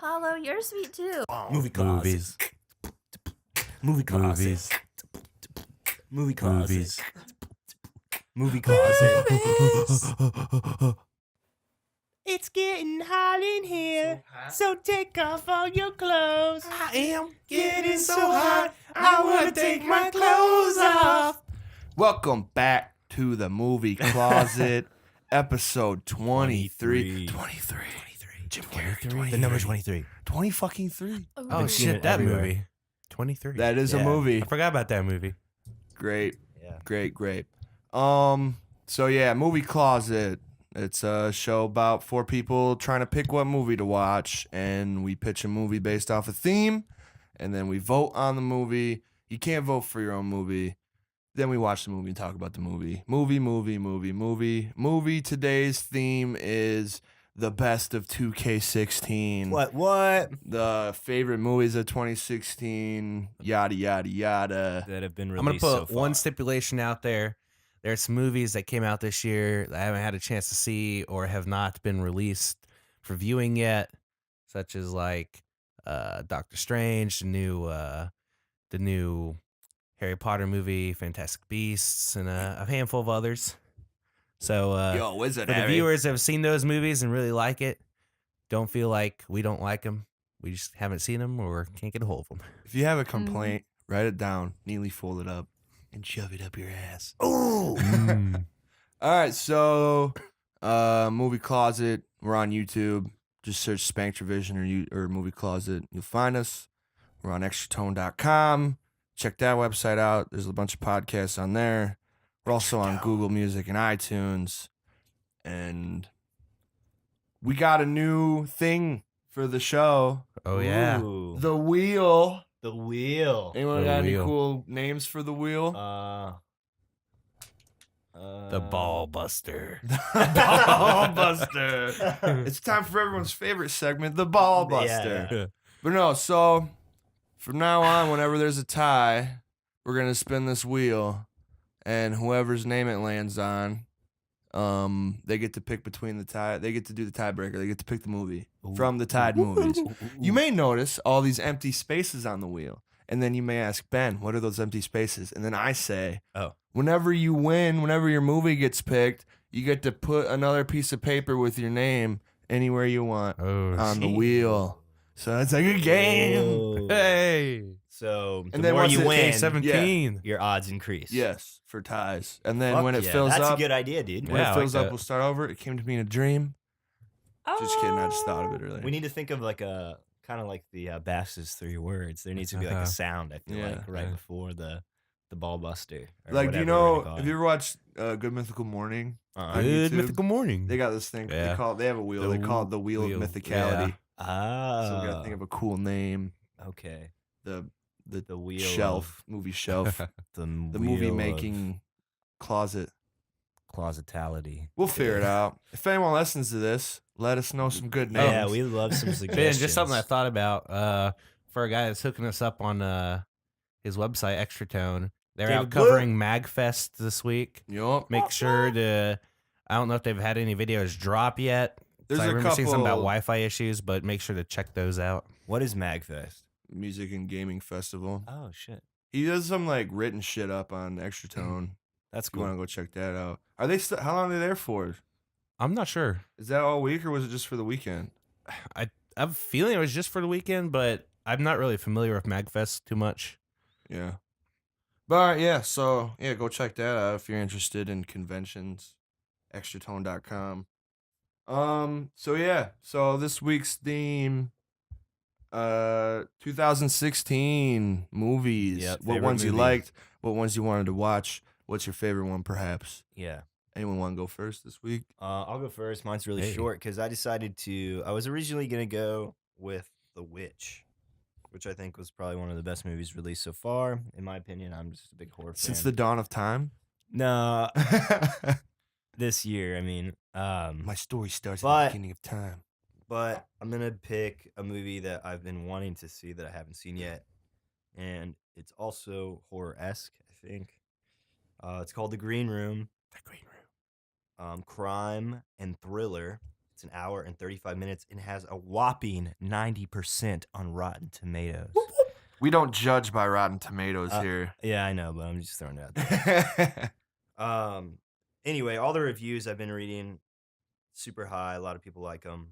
Apollo, you're sweet too. Movie closet. Movies. Movie closet. Movies. Movie closet. Movies. Movie closet. It's getting hot in here, so take off all your clothes. I am Getting so hot, I wanna take my clothes off. Welcome back to the Movie Closet, episode 23. 23. Jim Carrey, 23. The number 23. 20 fucking 3. Oh been seeing shit, it that everywhere. movie. 23. That is a Yeah. movie. I forgot about that movie. Great, Yeah. great. So yeah, Movie Closet. It's a show about 4 people trying to pick what movie to watch, and we pitch a movie based off a theme, and then we vote on the movie. You can't vote for your own movie. Then we watch the movie and talk about the movie. Movie. Today's theme is the best of 2K16. What? The favorite movies of 2016, yada, yada. That have been I'm going released to so put far. one stipulation out there. There's some movies that came out this year that I haven't had a chance to see or have not been released for viewing yet, such as like Doctor Strange, the new Harry Potter movie, Fantastic Beasts, and a handful of others. So Yo, Wizard for the Harry. viewers that have seen those movies and really like it, don't feel like we don't like them. We just haven't seen them or can't get a hold of them. If you have a complaint, write it down, neatly fold it up, and shove it up your ass. Ooh. All right, so Movie Closet. We're on YouTube. Just search Spanktravision or Movie Closet. You'll find us. We're on extratone.com. Check that website out. There's a bunch of podcasts on there. We're also on Google Music and iTunes. And we got a new thing for the show. Oh yeah. Ooh. The Wheel. The wheel. Anyone The got any Wheel. cool names for the wheel? The Ball Buster. Ball Buster. It's time for everyone's favorite segment, the Ball Buster. Yeah. But no, so from now on, whenever there's a tie, we're gonna spin this wheel, and whoever's name it lands on, they get to pick between the tie. They get to do the tiebreaker. They get to pick the movie from the tied movies. You may notice all these empty spaces on the wheel, and then you may ask Ben, "What are those empty spaces?" And then I say, Oh. Whenever you win, whenever your movie gets picked, you get to put another piece of paper with your name anywhere you want Oh, on the shit. wheel. So it's like a game. Ooh. hey. So And the then more once you it- win, K17. your odds increase. Yes, for ties. And then Fuck when it yeah, fills that's up, a good idea, dude. when Yeah, it I fills like up, that. we'll start over. It came to me in a dream. Just kidding. I just thought of it earlier. We need to think of like a kind of like the Bass's 3 words. There needs to be like Uh-huh. a sound. I feel Yeah. like right Yeah. before the ball buster. Or Like, do you whatever we're know? gonna call Have it. you ever watched Good Mythical Morning? Uh-uh. on Good YouTube? mythical morning. They got this thing. Yeah. They have a wheel. The They call it the Wheel wheel. of Mythicality. Ah. So we gotta think of a cool name. Okay. The The wheel shelf, movie shelf, of the the movie wheel of making closet. closetality. We'll figure it out. If anyone listens to this, let us know some good names. Yeah, we love some Ben, suggestions. just something I thought about. For a guy that's hooking us up on his website, Extratone, they're David out covering MagFest this week. Yup. Make sure to. I don't know if they've had any videos drop yet. There's I a remember seeing something about couple- Wi-Fi issues, but make sure to check those out. What is MagFest? Music and Gaming Festival. Oh shit. He does some like written shit up on Extratone. That's If you want cool. to go check that out. Are they how long are they there for? I'm not sure. Is that all week or was it just for the weekend? I have a feeling it was just for the weekend, but I'm not really familiar with MagFest too much. Yeah. But all right, yeah, so yeah, go check that out if you're interested in conventions. Extratone.com. So yeah, so this week's theme 2016 movies. Yep, What favorite ones you movies. liked, what ones you wanted to watch, what's your favorite one perhaps? Yeah. Anyone want to go first this week? I'll go first. Mine's really Hey. short because I decided to. I was originally gonna go with The Witch, which I think was probably one of the best movies released so far, in my opinion. I'm just a big horror fan. Since the dawn of time? no this year, I mean, My story starts at But- the beginning of time. but I'm gonna pick a movie that I've been wanting to see that I haven't seen yet, and it's also horror-esque. I think it's called The Green Room. The Green Room. Crime and thriller. It's an hour and 35 minutes and has a whopping 90% on Rotten Tomatoes. We don't judge by Rotten Tomatoes here. Yeah, I know, but I'm just throwing it out there. Anyway, all the reviews I've been reading, super high. A lot of people like them.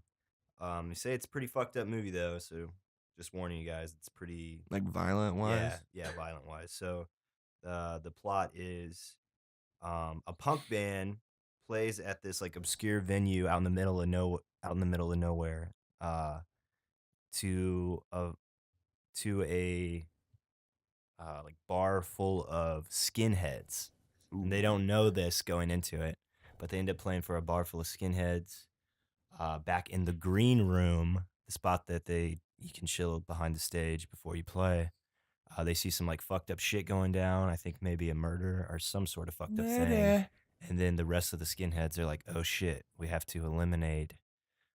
They say it's a pretty fucked up movie though, so just warning you guys, it's pretty Like violent wise. yeah, violent wise. So the plot is a punk band plays at this like obscure venue out in the middle of nowhere to a like bar full of skinheads. And they don't know this going into it, but they end up playing for a bar full of skinheads. Back in the green room, the spot that you can chill behind the stage before you play. They see some like fucked up shit going down. I think maybe a murder or some sort of fucked up thing. And then the rest of the skinheads are like, oh shit, we have to eliminate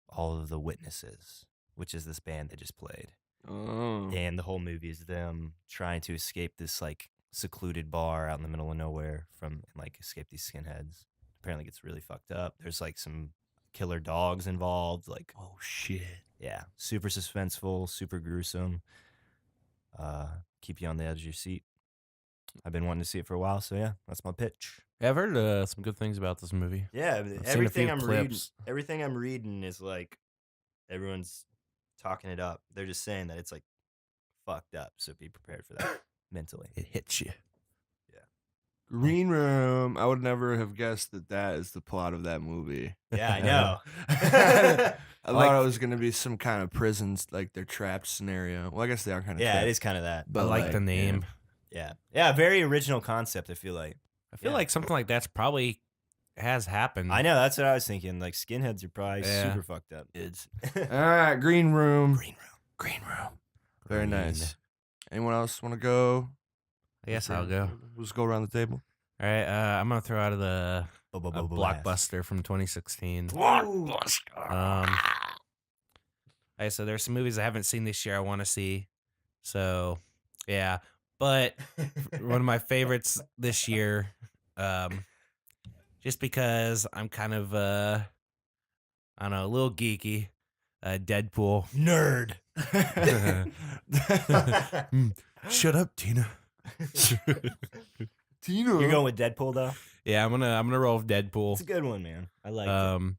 all of the witnesses, which is this band that just played. Oh. And the whole movie is them trying to escape this like secluded bar out in the middle of nowhere and like escape these skinheads. Apparently it gets really fucked up. There's like some killer dogs involved. Like, Oh shit. yeah, super suspenseful, super gruesome. Keep you on the edge of your seat. I've been wanting to see it for a while, so yeah, that's my pitch. Yeah, I've heard some good things about this movie. Yeah, seen a everything few I'm clips. reading, everything I'm reading is like everyone's talking it up. They're just saying that it's like fucked up, so be prepared for that mentally. It hits you. Green Room. I would never have guessed that is the plot of that movie. Yeah, I know. I Like- thought it was gonna be some kind of prisons, like they're trapped scenario. Well, I guess they are kind of. Yeah, trapped, it is kind of that. I like the name. Yeah, very original concept. I feel like. I feel Yeah. like something like that's probably has happened. I know that's what I was thinking. Like skinheads are probably Yeah. super fucked up. All right, Green Room. Green room. Very Green. nice. Anyone else want to go? I guess I'll go. Let's go around the table. All right, I'm gonna throw out of the Blast. Blockbuster from 2016. Hey, so there's some movies I haven't seen this year I want to see. So, yeah. But one of my favorites this year, just because I'm kind of, I don't know, a little geeky, Deadpool. Nerd. Shut up, Tina. Tino. You're going with Deadpool though. Yeah, I'm gonna roll with Deadpool. It's a good one, man. I like it.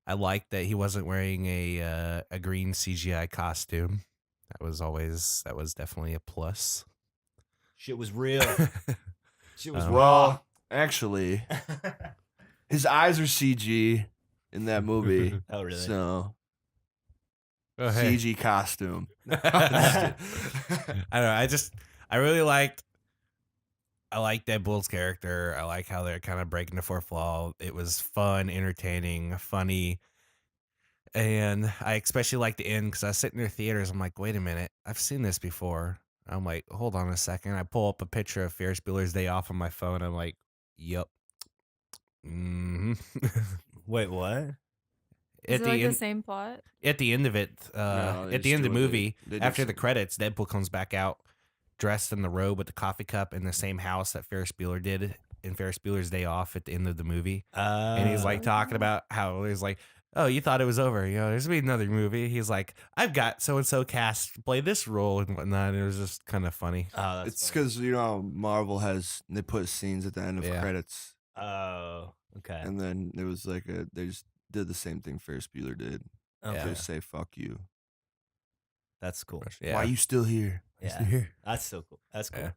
I like that he wasn't wearing a green CGI costume. That was definitely a plus. Shit was real. Shit was raw. Well, actually, his eyes are CG in that movie. Oh really? So Oh, hey. CG costume. I don't know. I like Deadpool's character. I like how they're kind of breaking the fourth wall. It was fun, entertaining, funny. And I especially like the end because I was sitting in the theaters. I'm like, wait a minute. I've seen this before. I'm like, hold on a second. I pull up a picture of Ferris Bueller's Day Off on my phone. I'm like, yep. Mm-hmm. Wait, what? Is it like the same plot? At the end of it, No, they at the just end of the do it. movie, They after just- the credits, Deadpool comes back out dressed in the robe with the coffee cup in the same house that Ferris Bueller did in Ferris Bueller's Day Off at the end of the movie. And he's like talking about how he's like, oh, you thought it was over. You know, there's going to be another movie. He's like, I've got so-and-so cast to play this role and whatnot. And it was just kind of funny. Oh, that's It's funny. because Marvel they put scenes at the end of Yeah. credits, Oh, okay. and then it was like they just did the same thing Ferris Bueller did. Okay. Just say "fuck you." That's cool. Yeah. Why you still here? Yeah. Here? That's so cool. That's cool. Yeah.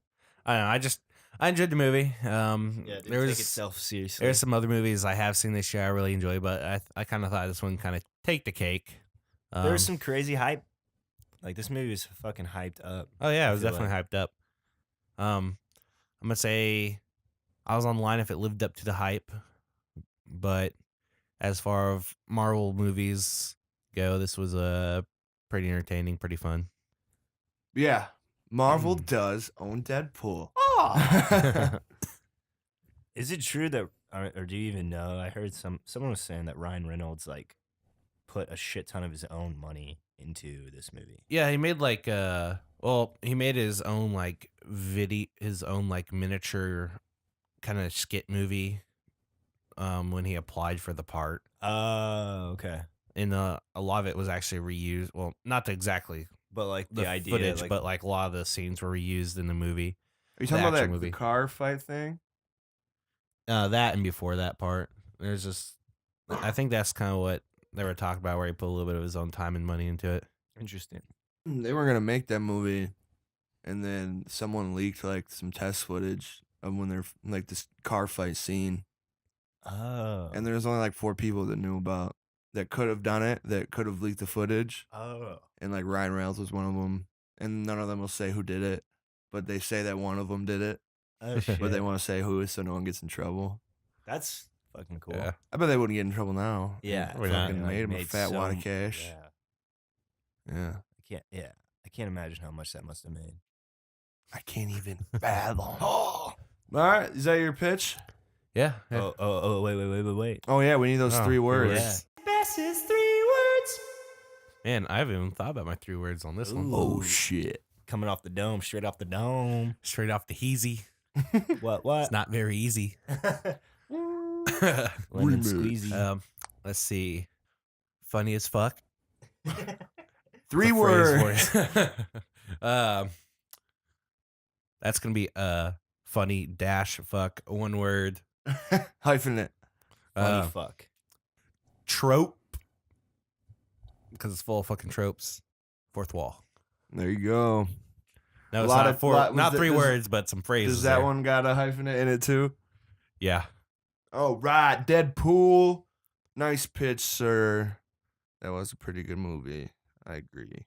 I don't know. I enjoyed the movie. Yeah, it didn't take itself seriously. There's some other movies I have seen this year I really enjoy, but I kind of thought this one kind of take the cake. There's some crazy hype. Like this movie was fucking hyped up. Oh yeah, I it was feel definitely hyped up. I'm gonna say I was on the line if it lived up to the hype, but as far as Marvel movies go, this was pretty entertaining, pretty fun. Yeah, Marvel does own Deadpool. Is it true that, or do you even know? I heard someone was saying that Ryan Reynolds like put a shit ton of his own money into this movie. Yeah, he made like he made his own like miniature kind of skit movie when he applied for the part. Oh, okay. And a lot of it was actually reused. Well, not exactly But like the the idea, footage, like, but like a lot of the scenes were reused in the movie. Are you talking about actual that movie. the car fight thing? That and before that part, there's just, I think that's kind of what they were talking about, where he put a little bit of his own time and money into it. interesting. They were gonna make that movie, and then someone leaked like some test footage of when they're like this car fight scene, Oh. and there's only like 4 people that knew about that could have done it, that could have leaked the footage, Oh. and like Ryan Reynolds was one of them, and none of them will say who did it, but they say that one of them did it, Oh shit. but they want to say who so no one gets in trouble. That's fucking cool. Yeah. I bet they wouldn't get in trouble now. Yeah. Probably not. Fucking Like, made him a fat wad of so- cash. Yeah. Yeah. I can't imagine how much that must have made. I can't even fathom. All right, is that your pitch? Yeah. Oh, wait. Oh yeah, we need those Oh, 3 words. Yeah. Best is 3 words. Man, I haven't even thought about my 3 words on this one. Oh shit. Coming off the dome, straight off the dome. Straight off the heezy. What? It's not very easy. Lemon Remix. squeezy. Let's see. Funny as fuck. 3 The phrase words. for it. That's gonna be funny dash fuck, one word. Hyphen it. Funny Uh, fuck. trope, because it's full of fucking tropes. Fourth wall. There you go. No, A it's lot not of- four. lot- was Not that- 3 does- words, but some phrases. Does that there. one got a hyphen in it too? Yeah. Oh right, Deadpool. Nice pitch, sir. That was a pretty good movie. I agree.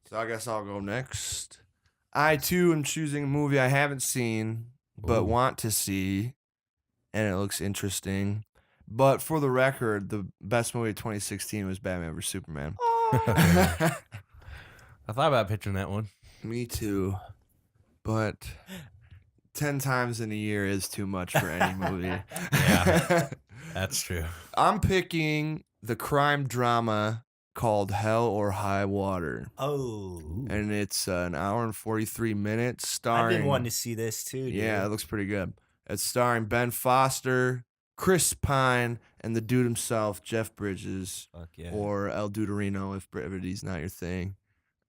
So I guess I'll go next. I too am choosing a movie I haven't seen but Ooh. want to see, and it looks interesting. But for the record, the best movie of 2016 was Batman vs Superman. I thought about pitching that one. Me too. But 10 times in a year is too much for any movie. Yeah. That's true. I'm picking the crime drama called Hell or High Water. Oh. And it's an hour and 43 minutes I've starring. been wanting to see this too, dude. Yeah, it looks pretty good. It's starring Ben Foster, Chris Pine, and the dude himself, Jeff Bridges, Fuck yeah. or El Duderino if brevity's not your thing.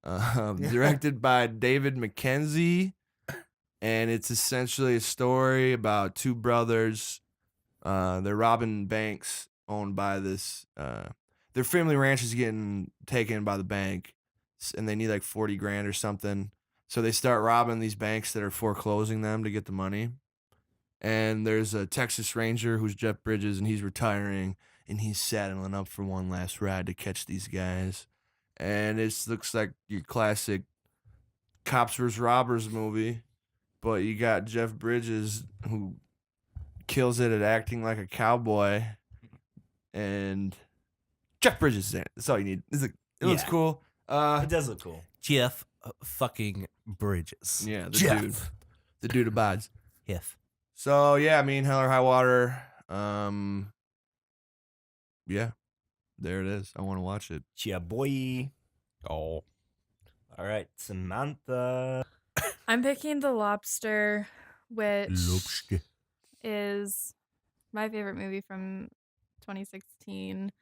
Directed by David Mackenzie, and it's essentially a story about 2 brothers. They're robbing banks owned by this. Their family ranch is getting taken by the bank, and they need like 40 grand or something. So they start robbing these banks that are foreclosing them to get the money. And there's a Texas Ranger who's Jeff Bridges, and he's retiring, and he's saddling up for one last ride to catch these guys. And it looks like your classic cops vs. robbers movie, but you got Jeff Bridges who kills it at acting like a cowboy, and Jeff Bridges is in it. That's all you need. It looks Yeah. cool. It does look cool. Jeff fucking Bridges. Yeah, the Jeff. dude. The dude abides. Jeff. So yeah, I mean, Hell or High Water. Yeah, there it is. I want to watch it. Yeah, boy. Oh. All right, Samantha. I'm picking The Lobster, which Lobster. is my favorite movie from 2016.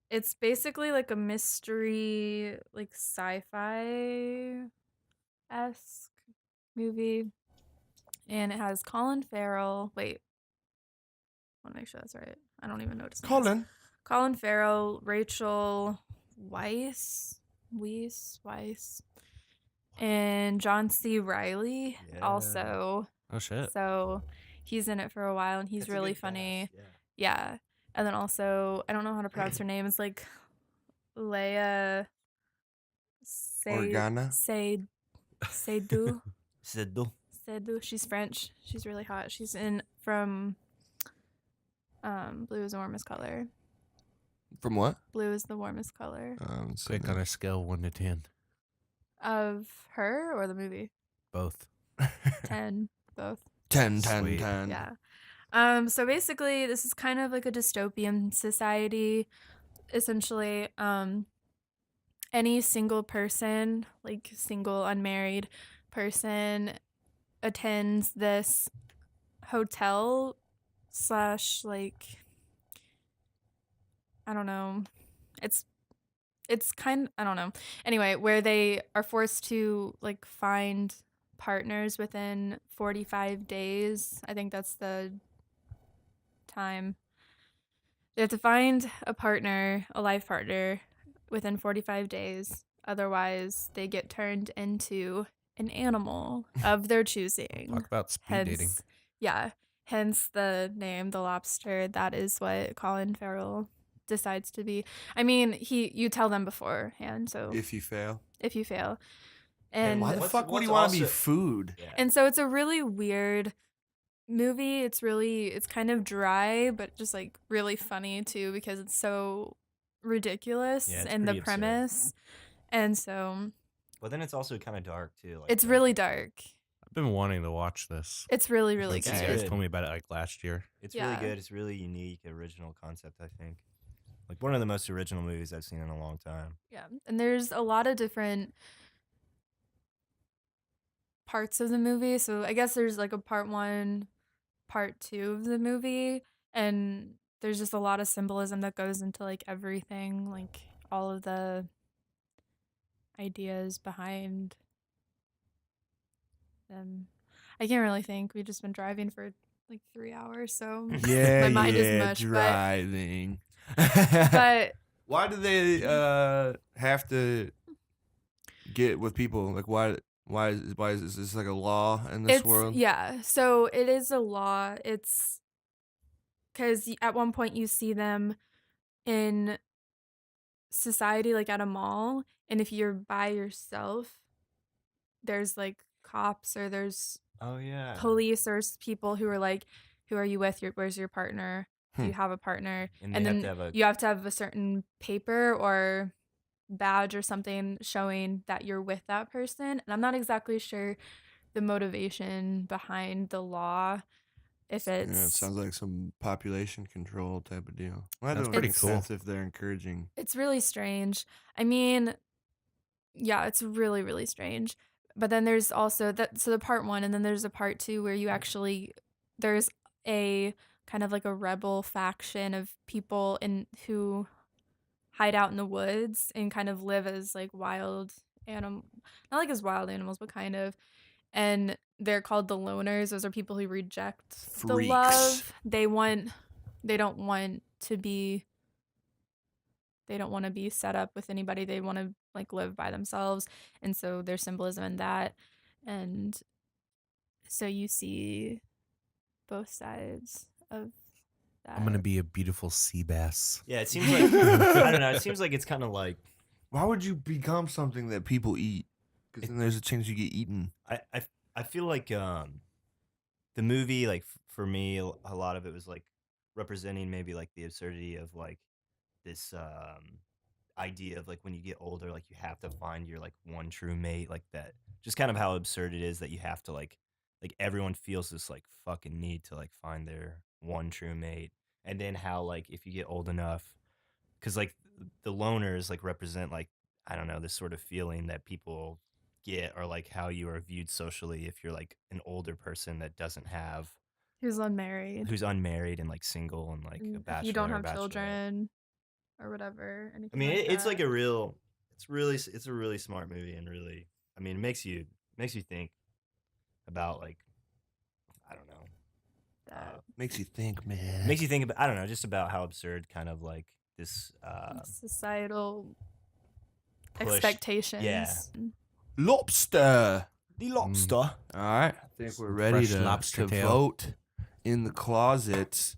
It's basically like a mystery, like sci-fi esque movie, and it has Colin Farrell. Wait, I want to make sure that's right. I don't even know what his name is. Colin Farrell, Rachel Weisz, and John C. Reilly Yeah. also. Oh shit. So he's in it for a while, and he's That's a really good funny. cast, Yeah. And then also, I don't know how to pronounce her name. It's like Leia Organa? Seydoux. Siddu. Seydoux. She's French. She's really hot. She's in from Blue is the Warmest Color. From what? Blue is the warmest color. Quick on a scale 1 to 10. Of her or the movie? Both. 10. Both. 10, Sweet. 10. Yeah. So basically this is kind of like a dystopian society. Essentially, any single person, like single unmarried person, attends this hotel slash like I don't know. It's kind I don't know. Anyway, where they are forced to like find partners within 45 days. I think that's the time. They have to find a partner, a life partner within 45 days. Otherwise, they get turned into an animal of their choosing. Talk about speed dating. Yeah. Hence the name, the lobster. That is what Colin Farrell decides to be. I mean, you tell them beforehand, so If you fail. if you fail. And And Why the What's- fuck would what's he want to be also- food? Yeah. and so it's a really weird movie. It's kind of dry, but just like really funny too because it's so ridiculous Yeah, it's in the pretty absurd. premise. And so But then it's also kind of dark too. Like it's really dark. I've been wanting to watch this. It's really, really Like, good. you guys good. told me about it like last year. It's Yeah. really good. It's really unique, original concept. I think, like one of the most original movies I've seen in a long time. Yeah. And there's a lot of different parts of the movie. So I guess there's like a part 1, part 2 of the movie, and there's just a lot of symbolism that goes into like everything, like all of the ideas behind them. I can't really think. We've just been driving for like 3 hours, so Yeah, my mind is yeah, mush. driving. But Why do they have to get with people? Like, why is this like a law in this it's world? yeah. So it is a law. It's because at one point you see them in society, like at a mall, and if you're by yourself, there's like cops or there's Oh yeah. police or people who are like, who are you with? Where's your partner? Do you have a partner? And And they have then to have a- you have to have a certain paper or badge or something showing that you're with that person. And I'm not exactly sure the motivation behind the law. If Yeah, it it's sounds like some population control type of deal. Well, that That's don't pretty make cool. sense if they're encouraging. it's really strange. I mean, yeah, it's really, really strange. But then there's also that, so the part 1, and then there's a part 2 where you actually, there's a kind of like a rebel faction of people who hide out in the woods and kind of live as like wild animal, not like as wild animals, but kind of. And they're called the loners. Those are people who reject the Freaks. love. They don't want to be set up with anybody. They want to like live by themselves. And so there's symbolism in that. And so you see both sides of that. I'm gonna be a beautiful sea bass. Yeah, it seems like I don't know. It seems like it's kind of like Why would you become something that people eat? Because then there's a chance you get eaten. I feel like the movie, like for me, a lot of it was like representing maybe like the absurdity of like this idea of like when you get older, like you have to find your like one true mate, like that. Just kind of how absurd it is that you have to like everyone feels this like fucking need to like find their one true mate, and then how like if you get old enough, because like the loners like represent like I don't know this sort of feeling that people get, or like how you are viewed socially if you're like an older person that doesn't have who's unmarried. who's unmarried and like single and like And a if bachelor. you don't or have bachelorette. children or whatever. I Anything mean, like it's like that. it's a really smart movie, and really, I mean, it makes you think about like, I don't know, that Makes you think, man. makes you think about I don't know, just about how absurd kind of like this societal push- expectations. yeah. Lobster. The Lobster. All right. I think we're ready Fresh to lobster tail. vote in the closet.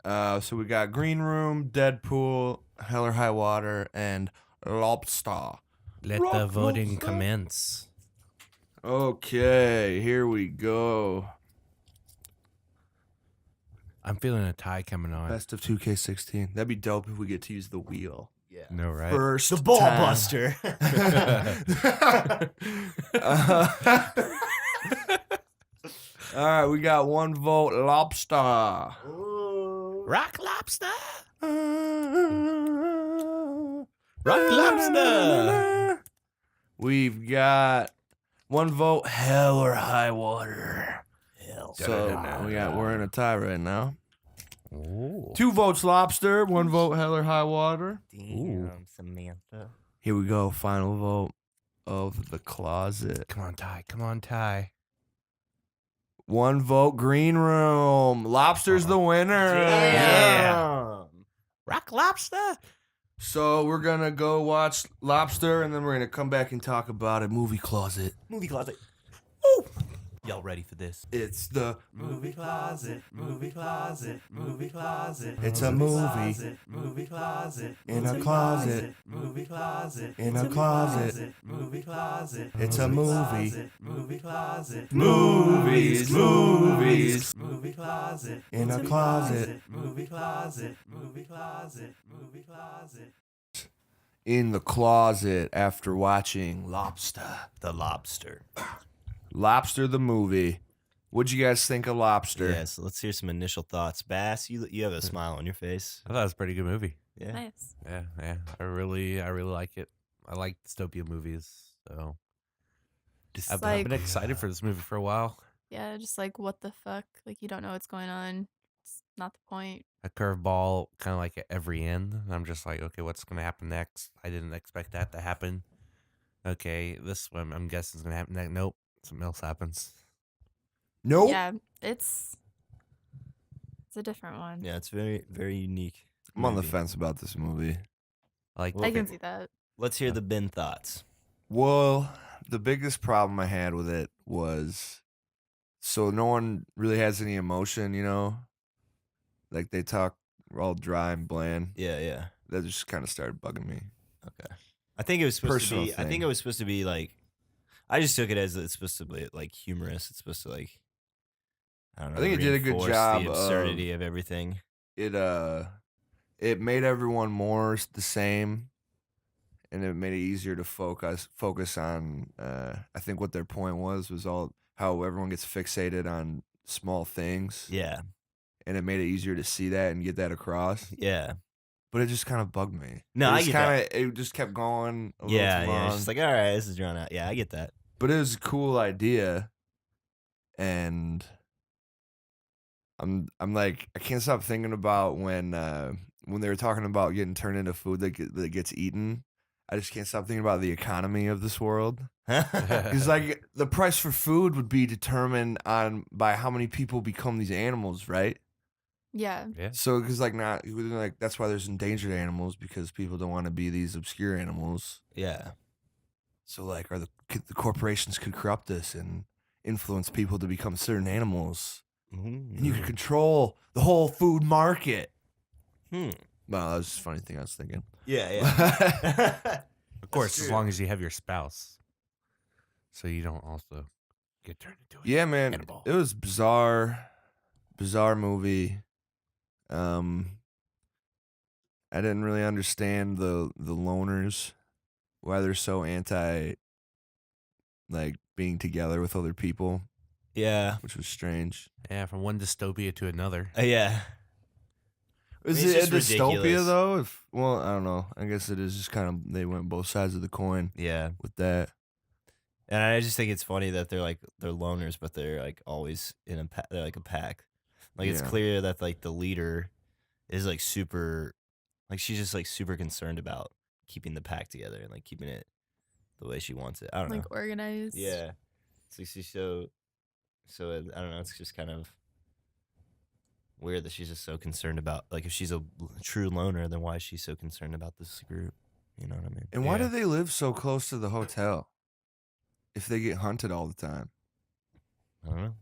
So we got Green Room, Deadpool, Hell or High Water, and Lobster. Let Rock the voting lobster. commence. Okay, here we go. I'm feeling a tie coming on. Best of 2K16. That'd be dope if we get to use the wheel. Yeah. No, right? First The Ball time. Buster. All right, we got one vote. Lobster. Rock lobster. Rock lobster. We've got one vote. Hell or High Water. hell. So we're in a tie right now. Ooh. 2 votes Lobster, 1 vote Hell or High Water. Damn, Samantha. Here we go. Final vote of the closet. Come on, Ty. Come on, Ty. 1 vote Green Room. Lobster's the winner. Yeah. Rock Lobster. So we're gonna go watch Lobster, and then we're gonna come back and talk about a movie closet. Movie closet. Y'all ready for this? It's the Movie closet, movie closet, movie closet. It's a movie movie closet, in a closet. movie closet, In a closet. movie closet. It's a movie. Movie closet, Movies. movie closet, In a closet. movie closet, movie closet, movie closet. In the closet after watching Lobster. The Lobster. Lobster the movie. What'd you guys think of Lobster? Yeah, so let's hear some initial thoughts. Bass, you have a smile on your face. I thought it was a pretty good movie. Yeah. Nice. Yeah. I really like it. I like dystopia movies, so I've been excited for this movie for a while. Yeah, just like what the fuck? Like you don't know what's going on. It's not the point. A curveball, kind of like at every end. And I'm just like, okay, what's gonna happen next? I didn't expect that to happen. Okay, this one I'm guessing is gonna happen next. Nope, something else happens. Nope. Yeah, it's a different one. Yeah, it's very, very unique. I'm on the movie. fence about this movie. Like, I can see that. Let's hear the Ben thoughts. Well, the biggest problem I had with it was so no one really has any emotion, you know? Like they talk all dry and bland. Yeah. That just kind of started bugging me. Okay. I think it was supposed Personal to be. I thing. think it was supposed to be like. I just took it as it's supposed to be like humorous. It's supposed to like. I don't know. I think it did a good reinforce job The absurdity of everything. It made everyone more the same, and it made it easier to focus on. I think what their point was all how everyone gets fixated on small things. Yeah. And it made it easier to see that and get that across. Yeah. But it just kind of bugged me. No, I get that. It just kept going a little Yeah. too long. It's just like, all right, this is drawn out. Yeah, I get that. But it was a cool idea, and I'm like I can't stop thinking about when they were talking about getting turned into food that gets eaten. I just can't stop thinking about the economy of this world. Because like the price for food would be determined by how many people become these animals, right? Yeah. yeah. So because like that's why there's endangered animals, because people don't want to be these obscure animals. Yeah. So like, the corporations could corrupt this and influence people to become certain animals, and you could control the whole food market. Hmm. Well, that was just a funny thing I was thinking. Yeah. Of course, true. as long as you have your spouse, so you don't also get turned into it. Yeah, man, Animal. it was bizarre movie. I didn't really understand the loners, why they're so anti, like being together with other people, Yeah. which was strange. Yeah, from one dystopia to another. Yeah. Is mean, it it's a just dystopia ridiculous. though? Well, I don't know. I guess it is just kind of they went both sides of the coin Yeah. with that. And I just think it's funny that they're loners, but they're like always in they're like a pack. Like it's Yeah. clear that like the leader is like super, like she's just like super concerned about keeping the pack together and like keeping it the way she wants it. I don't know. Like organized. Yeah. It's like she's so I don't know. It's just kind of weird that she's just so concerned about, like, if she's a true loner, then why is she so concerned about this group? You know what I mean? And why Yeah. do they live so close to the hotel if they get hunted all the time? I don't know.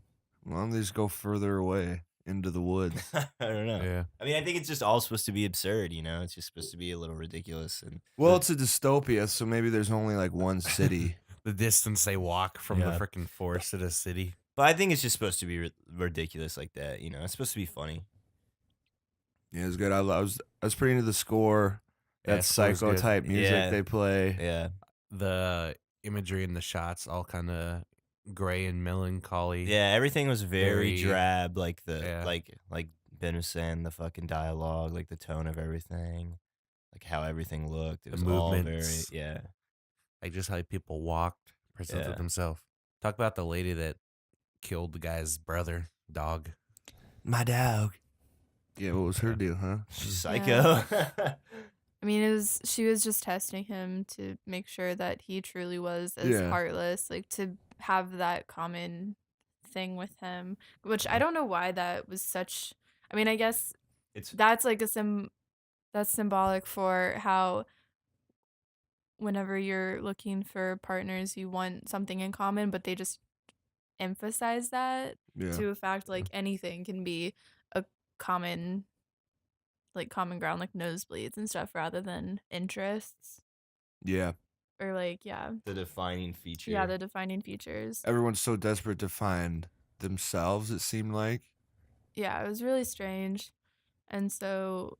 Why don't they just go further away into the woods? I don't know. Yeah. I mean, I think it's just all supposed to be absurd, you know? It's just supposed to be a little ridiculous. And Well, it's a dystopia, so maybe there's only like one city. The distance they walk from Yeah. the freaking forest to the city. but I think it's just supposed to be ridiculous like that, you know? It's supposed to be funny. Yeah, it was good. I was pretty into the score. Yeah, That score's psycho good. type music Yeah. they play. Yeah. The imagery in the shots all kind of gray and melancholy. Yeah, everything was very Very- drab, like Yeah. like Ben was saying, the fucking dialogue, like the tone of everything, like how everything looked. It The was all very, movements. yeah. Like just how people walked, presented Yeah. themselves. Talk about the lady that killed the guy's brother, dog. My dog. Yeah, what was her Yeah. deal, huh? She's psycho. I mean, she was just testing him to make sure that he truly was as Yeah. heartless, like to have that common thing with him, which I don't know why that was such. I mean, I guess It's that's like that's symbolic for how whenever you're looking for partners, you want something in common, but they just emphasize that Yeah. to a fact like anything can be a common common ground like nosebleeds and stuff rather than interests Yeah. or like the defining feature. the defining features. Everyone's so desperate to find themselves, it seemed like. Yeah, it was really strange. And so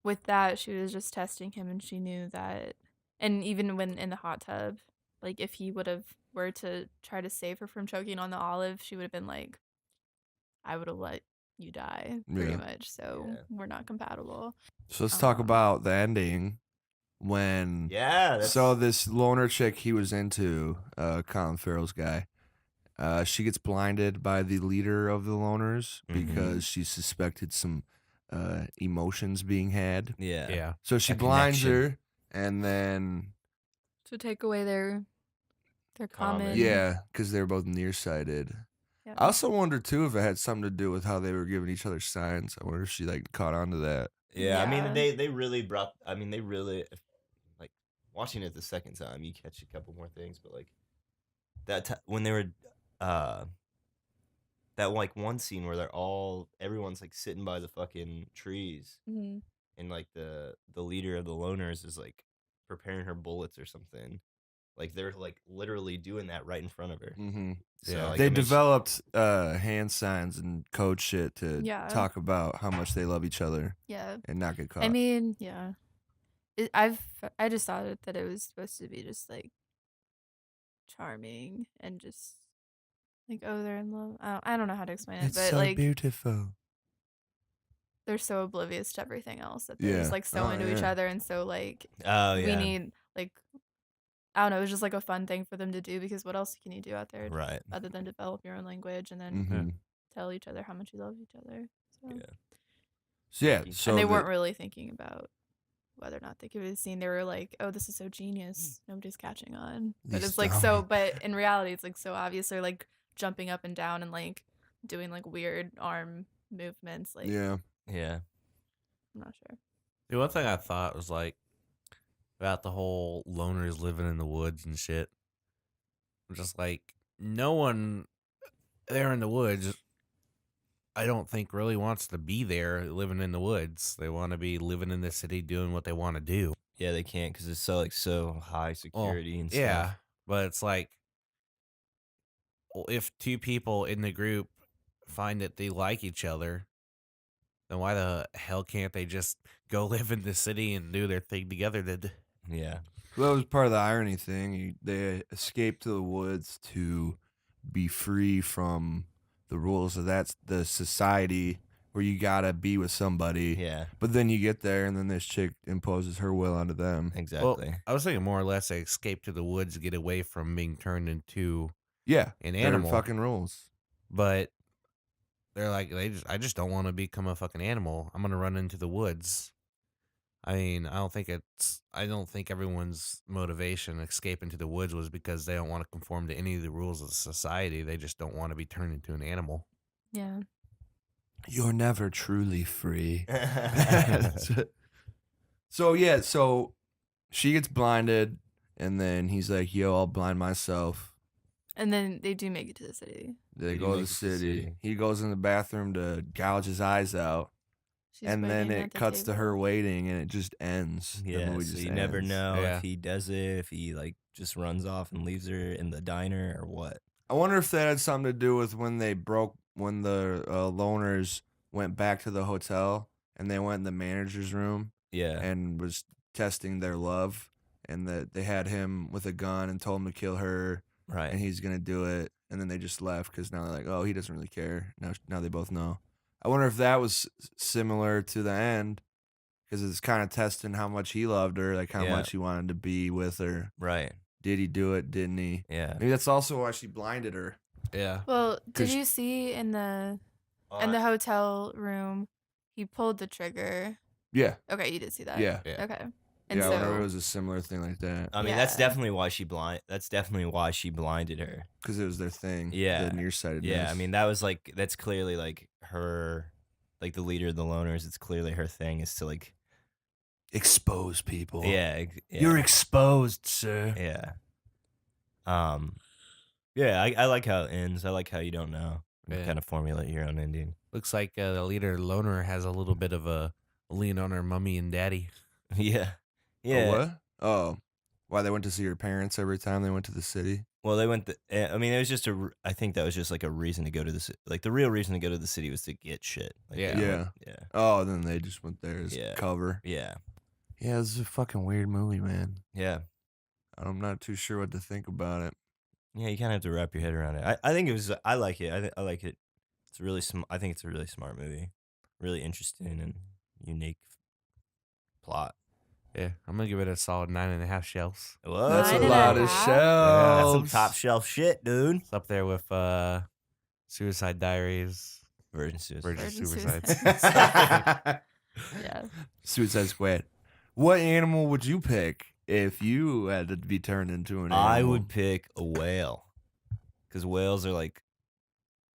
with that she was just testing him and she knew that, and even when in the hot tub, like if he would have were to try to save her from choking on the olive, she would have been like, I would have let you die pretty Yeah. much. So Yeah. we're not compatible. So let's talk Um, about the ending when. Yeah. That's, So this loner chick he was into, Colin Farrell's guy, she gets blinded by the leader of the loners because she suspected some emotions being had. yeah. Yeah. So she A blinds connection. her, and then to take away their Common. common. yeah, because they're both nearsighted. Yeah. I also wonder too if it had something to do with how they were giving each other signs. I wonder if she like caught on to that. Yeah. I mean, Yeah. they really brought. I mean, they really like watching it the second time. You catch a couple more things, but like when they were that like one scene where everyone's like sitting by the fucking trees, Mm-hmm. and like the leader of the loners is like preparing her bullets or something. Like they're like literally doing that right in front of her. Mm-hmm. So, Yeah. like, They I mean, developed hand signs and code shit to Yeah. talk about how much they love each other Yeah. and not get caught. I mean, yeah. I just thought that it was supposed to be just like charming and just like, oh, they're in love. I don't know how to explain it, It's but so like beautiful. they're so oblivious to everything else that they're Yeah. just like so Oh, into each yeah. other, and so like oh we yeah, need like, I don't know, it was just like a fun thing for them to do because what else can you do out there right. other than develop your own language and then Mm-hmm. tell each other how much you love each other. So. Yeah. So yeah, And so And they the- weren't really thinking about whether or not they could be seen. They were like, "Oh, this is so genius. Nobody's catching on." But These it's like dumb- so. But in reality, it's like so obvious. They're like jumping up and down and like doing like weird arm movements. Like, yeah. Yeah. I'm not sure. The one thing I thought was like about the whole loners living in the woods and shit. Just like no one there in the woods, I don't think really wants to be there living in the woods. They want to be living in the city doing what they want to do. Yeah, they can't because it's so high security and Yeah, stuff. but it's like, well, if two people in the group find that they like each other, then why the hell can't they just go live in the city and do their thing together? Yeah. Well, that was part of the irony thing. They escaped to the woods to be free from the rules of the society where you gotta be with somebody. Yeah. But then you get there, and then this chick imposes her will onto them. Exactly. Well, I was thinking more or less they escape to the woods to get away from being turned into Yeah, an they're animal. fucking rules. But they're like, I just don't want to become a fucking animal. I'm gonna run into the woods. I mean, I don't think everyone's motivation escaping to the woods was because they don't want to conform to any of the rules of society. They just don't want to be turned into an animal. Yeah. You're never truly free. So yeah, so she gets blinded, and then he's like, "Yo, I'll blind myself." And then they do make it to the city. They They do go to make the it to the city. city. He goes in the bathroom to gouge his eyes out, She's and then waiting at it the cuts to table. her waiting, and it just ends. The Yeah. movie So just you never ends. know Yeah. if he does it, if he like just runs off and leaves her in the diner or what. I wonder if that had something to do with when the loners went back to the hotel and they went in the manager's room Yeah. and was testing their love, and that they had him with a gun and told him to kill her, Right. and he's gonna do it, and then they just left because now they're like, oh, he doesn't really care. Now they both know. I wonder if that was similar to the end, because it's kind of testing how much he loved her, like how Yeah. much he wanted to be with her. Right. Did he do it? Didn't he? Yeah. Maybe that's also why she blinded her. Yeah. Well, did 'Cause- you see in the Uh, hotel room, he pulled the trigger? Yeah. Okay, you did see that. Yeah. Yeah. Okay. And Yeah, whenever it so was a similar thing like that. I mean, that's Yeah. definitely why she blinded her. Because it was their thing. Yeah. The nearsightedness. Yeah, I mean, that's clearly like her, like the leader of the loners. It's clearly her thing is to like, expose people. yeah. You're exposed, sir. Yeah. Yeah, I like how it ends. I like how you don't know. You Yeah. kind of formulate your own ending. Looks like the leader loner has a little bit of a lean on her mummy and daddy. Yeah. Oh, Yeah. what? Oh. Why they went to see her parents every time they went to the city? Well, they went. I mean, it was just I think that was just like a reason to go to the city. Like the real reason to go to the city was to get shit. Like, Yeah. they Yeah. went- yeah. Oh, then they just went there as Yeah. cover. Yeah. Yeah, this is a fucking weird movie, man. Yeah. I'm not too sure what to think about it. Yeah. You kind of have to wrap your head around it. I think it was. I like it. I like it. It's really. I think it's a really smart movie. Really interesting and unique plot. Yeah, I'm gonna give it a solid 9.5 shells. Whoa. That's a 9.5? lot of Yeah, That's some shelves. top shelf shit, dude. It's up there with Suicide Diaries, Virgin Suicide. Virgin Virgin Suicides. Suicide. Yeah. Suicide Squad. What animal would you pick if you had to be turned into an animal? I would pick a whale, because whales are like.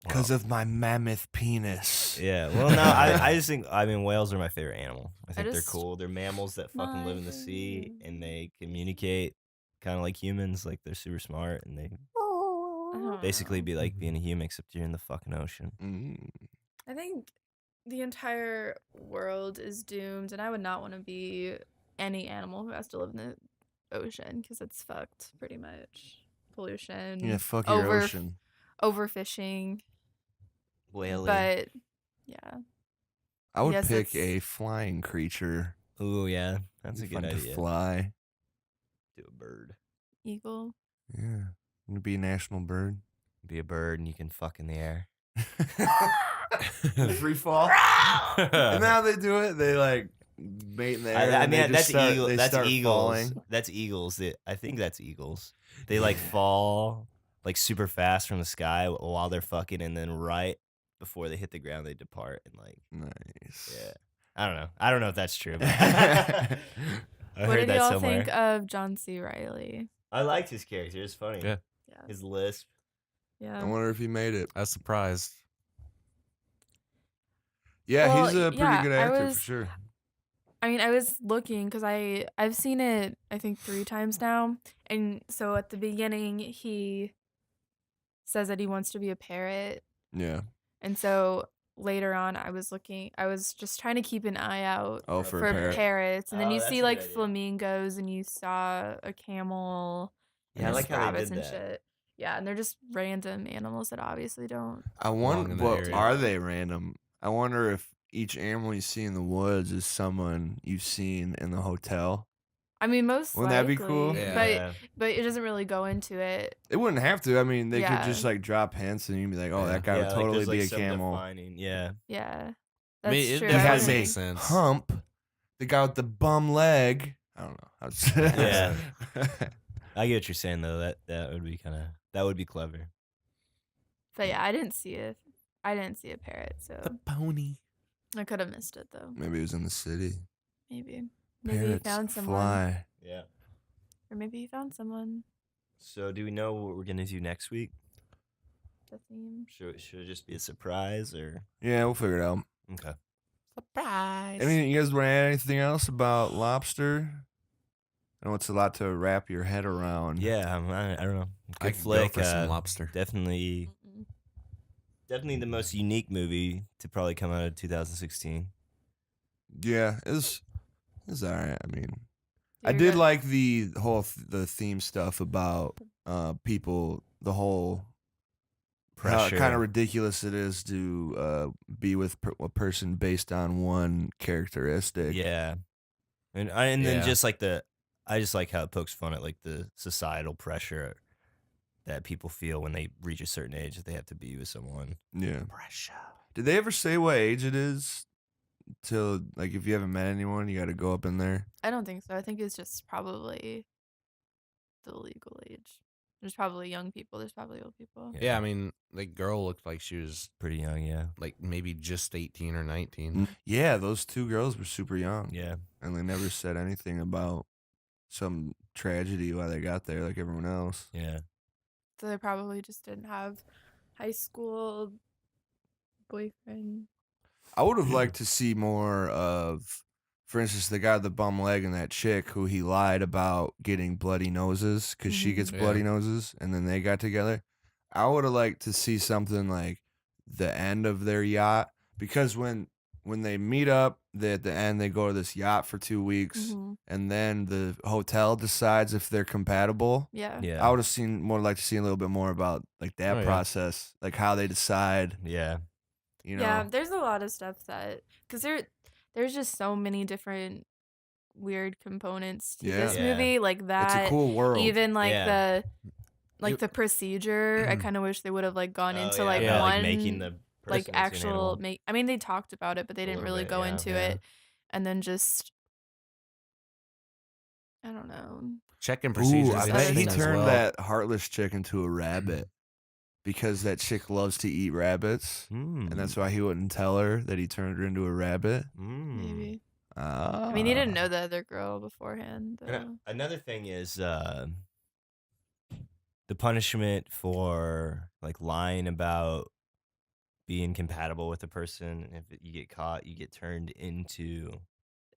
Because of my mammoth penis. Yeah, well, no, I just think, I mean, whales are my favorite animal. I think they're just- cool. They're mammals that fucking live in the sea, favorite. and they communicate kind of like humans. Like, they're super smart, and they I don't basically know. be like being a human, except you're in the fucking ocean. Mm. I think the entire world is doomed, and I would not want to be any animal who has to live in the ocean because it's fucked pretty much. Pollution. Yeah, fuck your over- ocean. Overfishing. Whaley. But yeah. I would Yes, pick it's- a flying creature. Ooh, yeah, that's a Be good fun idea. to fly. Do a bird. Eagle. Yeah. You be a national bird. Be a bird, and you can fuck in the air. Free fall. And now they do it. They like mate in the air. I and they mean, just that's start, eagle. they That's start eagles. falling. That's eagles. I think that's eagles. They like fall like super fast from the sky while they're fucking, and then right before they hit the ground, they depart and like, Nice. yeah. I don't know if that's true. But I What heard did that y'all somewhere. think of John C. Reilly? I liked his character. It's funny. Yeah. Yeah. His lisp. Yeah. I wonder if he made it. I was surprised. Yeah, Well, he's a pretty yeah, good I actor was- for sure. I mean, I was looking because I've seen it I think 3 times now, and so at the beginning he says that he wants to be a parrot, Yeah. and so later on I was just trying to keep an eye out Oh, for for a parrot. parrots, and then Oh, you that's see a good like idea. flamingos, and you saw a camel, and Yeah, I just like how they rabbits did and that. shit. Yeah, and they're just random animals that obviously don't. I Belong wonder, in that what area. are they random? I wonder if each animal you see in the woods is someone you've seen in the hotel. I mean, most Wouldn't that be likely, cool? Yeah. but it doesn't really go into it. It wouldn't have to. I mean, they could Yeah. just like drop hints and you'd be like, oh, Yeah. that guy Yeah, would like, totally there's, like, be a some camel. defining- Yeah. Yeah, I mean, that's it true. He definitely I has wouldn't- makes a sense. hump. The guy with the bum leg. I don't know. I was- Yeah. I get what you're saying though. That would be that would be clever. But yeah, I didn't see a parrot, The so pony. I could have missed it though. Maybe it was in the city. Maybe he Parrots found someone, fly. Yeah. or maybe he found someone. So do we know what we're gonna do next week? The theme. Should it just be a surprise or Yeah, we'll figure it out. okay? Surprise. You guys want to add anything else about Lobster? I know it's a lot to wrap your head around. Yeah, I don't know. I Good could flick. go for some lobster. Definitely the most unique movie to probably come out of 2016. Yeah, it's alright. I mean, I You're did good- like the whole the theme stuff about people, the whole how Pressure. kind of ridiculous it is to be with a person based on one characteristic. Yeah, and then Yeah. just like I just like how it pokes fun at like the societal pressure that people feel when they reach a certain age that they have to be with someone. Yeah. Pressure. Did they ever say what age it is? Till like if you haven't met anyone, you got to go up in there. I don't think so. I think it's just probably the legal age. There's probably young people. There's probably old people. Yeah, I mean, the girl looked like she was Pretty young, yeah. like maybe just 18 or 19. Yeah, those two girls were super young. Yeah. And they never said anything about some tragedy while they got there like everyone else. Yeah. So they probably just didn't have high school boyfriend. I would have liked to see more of, for instance, the guy with the bum leg and that chick who he lied about getting bloody noses because she Mhm. gets Yeah. bloody noses, and then they got together. I would have liked to see something like the end of their yacht, because when they meet up, at the end they go to this yacht for 2 weeks, Mhm. and then the hotel decides if they're compatible. Yeah. Yeah. I would have liked to see a little bit more about like that Oh, yeah. process, like how they decide. Yeah. You know, Yeah, there's a lot of stuff that because there's just so many different weird components to this Yeah. like it's a that. cool world. Even like Yeah. the procedure. I kind of wish they would have like gone into like Yeah. one like making the like person into an actual animal. make. I mean, they talked about it, but they A didn't little really bit, go yeah. into Yeah. it. And then just I don't know. Check-in Ooh, procedures. I is bet he interesting as turned well. that heartless chick into a rabbit because that chick loves to eat rabbits, and that's why he wouldn't tell her that he turned her into a rabbit. Maybe. Ah. I mean, he didn't know the other girl beforehand. Though. Another thing is the punishment for like lying about being compatible with a person. If you get caught, you get turned into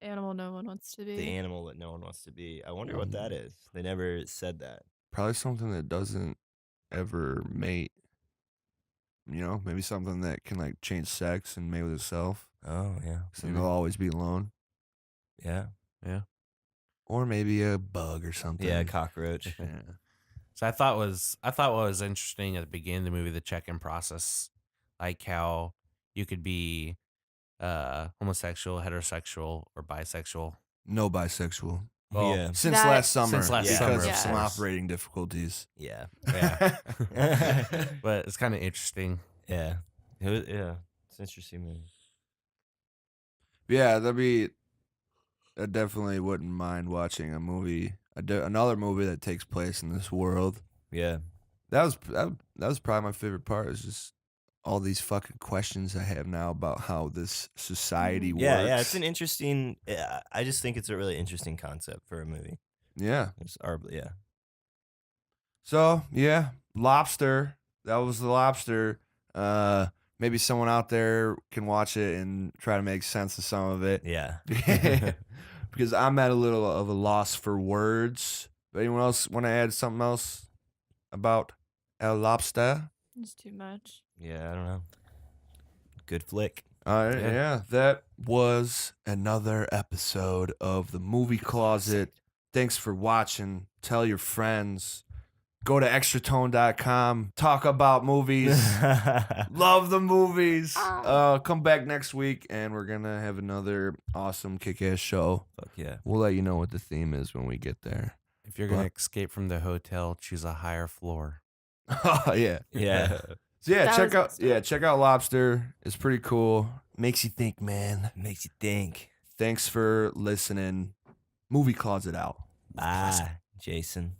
Animal no one wants to be. the animal that no one wants to be. I wonder what that is. They never said that. Probably something that doesn't ever mate. You know, maybe something that can like change sex and mate with itself. Oh yeah. So they'll always be alone. Yeah. Or maybe a bug or something. Yeah, cockroach. Yeah. So I thought what was interesting at the beginning of the movie, the check-in process, like how you could be homosexual, heterosexual, or bisexual. No bisexual. Well, Yeah. Since That- last summer. Since last because summer, of of some course. operating difficulties. Yeah. Yeah. But it's kind of interesting. Yeah. It's an interesting movie. Yeah, I definitely wouldn't mind watching a movie, another movie that takes place in this world. Yeah. That was probably my favorite part. Is just all these fucking questions I have now about how this society works. Yeah, it's an interesting. I just think it's a really interesting concept for a movie. Yeah. Yeah. So yeah, Lobster. That was the Lobster. Maybe someone out there can watch it and try to make sense of some of it. Yeah. Because I'm at a little of a loss for words. But anyone else want to add something else about El Lobster? It's too much. Yeah, I don't know. Good flick. All right, Yeah. yeah, that was another episode of the Movie Closet. Thanks for watching. Tell your friends. Go to extratone.com. Talk about movies. Love the movies. Come back next week, and we're going to have another awesome kick-ass show. Fuck yeah. We'll let you know what the theme is when we get there. If you're gonna But- escape from the hotel, choose a higher floor. Oh, yeah. Yeah. So yeah, That check was out messed up. check out Lobster. It's pretty cool. Makes you think, man. Makes you think. Thanks for listening. Movie Closet out. Bye, Jason.